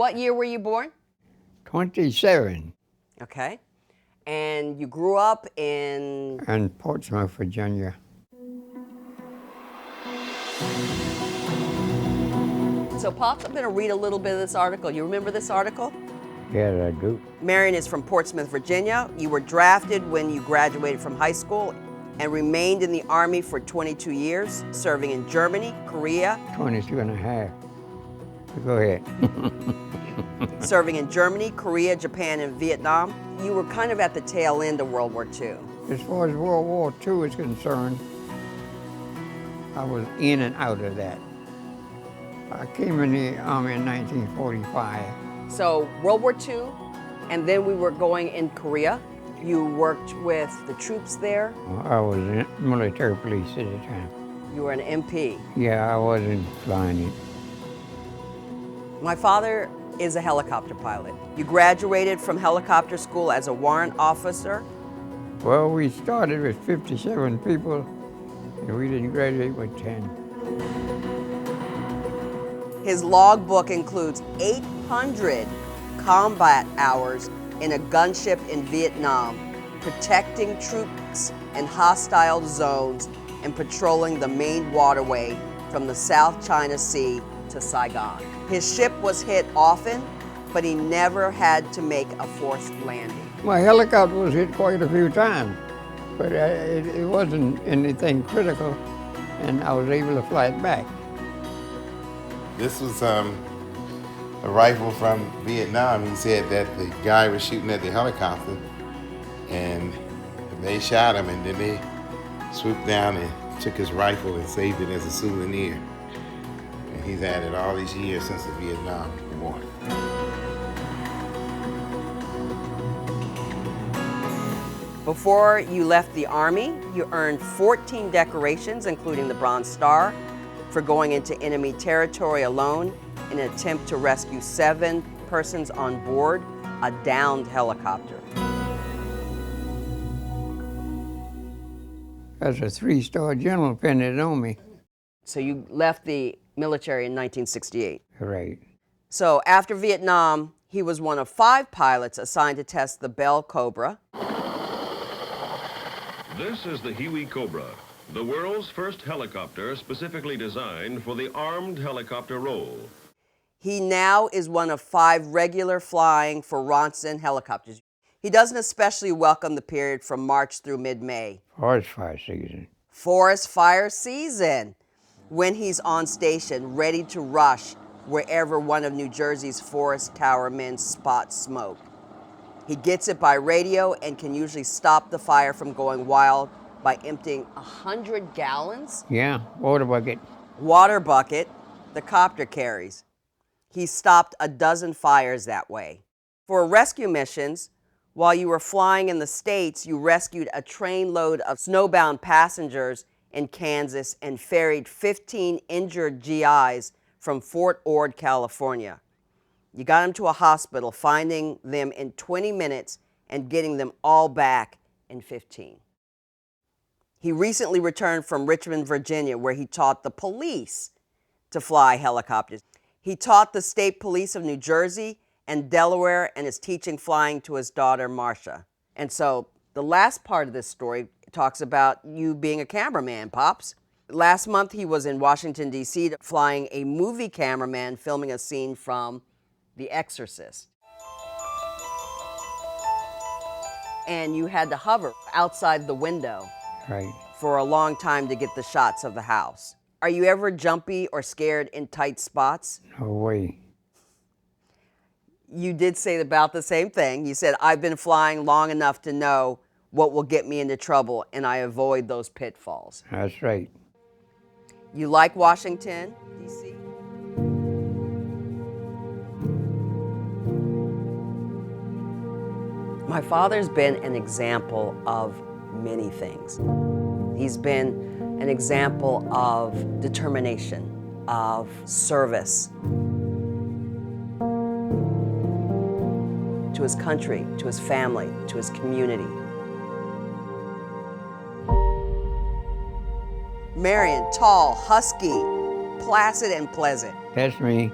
What year were you born? 27. Okay. And you grew up in? In Portsmouth, Virginia. So, Pops, I'm going to read a little bit of this article. You remember this article? Yes, I do. Marion is from Portsmouth, Virginia. You were drafted when you graduated from high school and remained in the Army for 22 years, serving in Germany, Korea. 22 and a half. Go ahead. Serving in Germany, Korea, Japan, and Vietnam. You were kind of at the tail end of World War II. As far as World War II is concerned, I was in and out of that. I came in the Army in 1945. So World War II, and then we were going in Korea. You worked with the troops there. I was in military police at the time. You were an MP. Yeah, I wasn't flying it. My father is a helicopter pilot. You graduated from helicopter school as a warrant officer. Well, we started with 57 people, and we didn't graduate with 10. His logbook includes 800 combat hours in a gunship in Vietnam, protecting troops in hostile zones and patrolling the main waterway from the South China Sea to Saigon. His ship was hit often, but he never had to make a forced landing. My helicopter was hit quite a few times, but it wasn't anything critical, and I was able to fly it back. This was a rifle from Vietnam. He said that the guy was shooting at the helicopter, and they shot him, and then they swooped down and took his rifle and saved it as a souvenir. And he's had it all these years since the Vietnam War. Before you left the Army, you earned 14 decorations, including the Bronze Star, for going into enemy territory alone in an attempt to rescue 7 persons on board a downed helicopter. As a 3-star general pinned it on me. So you left the military in 1968. Right. So after Vietnam, he was one of 5 pilots assigned to test the Bell Cobra. This is the Huey Cobra, the world's first helicopter specifically designed for the armed helicopter role. He now is one of 5 regular flying for Ronson helicopters. He doesn't especially welcome the period from March through mid-May. Forest fire season. Forest fire season, when he's on station, ready to rush wherever one of New Jersey's forest tower men spots smoke. He gets it by radio and can usually stop the fire from going wild by emptying 100 gallons? Yeah, water bucket. Water bucket the copter carries. He stopped a dozen fires that way. For rescue missions, while you were flying in the States, you rescued a train load of snowbound passengers in Kansas and ferried 15 injured GIs from Fort Ord, California. You got them to a hospital, finding them in 20 minutes and getting them all back in 15. He recently returned from Richmond, Virginia, where he taught the police to fly helicopters. He taught the state police of New Jersey and Delaware and is teaching flying to his daughter, Marcia. And so the last part of this story talks about you being a cameraman, Pops. Last month, he was in Washington, D.C., flying a movie cameraman filming a scene from The Exorcist. And you had to hover outside the window. Right. For a long time to get the shots of the house. Are you ever jumpy or scared in tight spots? No way. You did say about the same thing. You said, I've been flying long enough to know what will get me into trouble, and I avoid those pitfalls. That's right. You like Washington, D.C.? My father's been an example of many things. He's been an example of determination, of service to his country, to his family, to his community. Marion, tall, husky, placid and pleasant. That's me.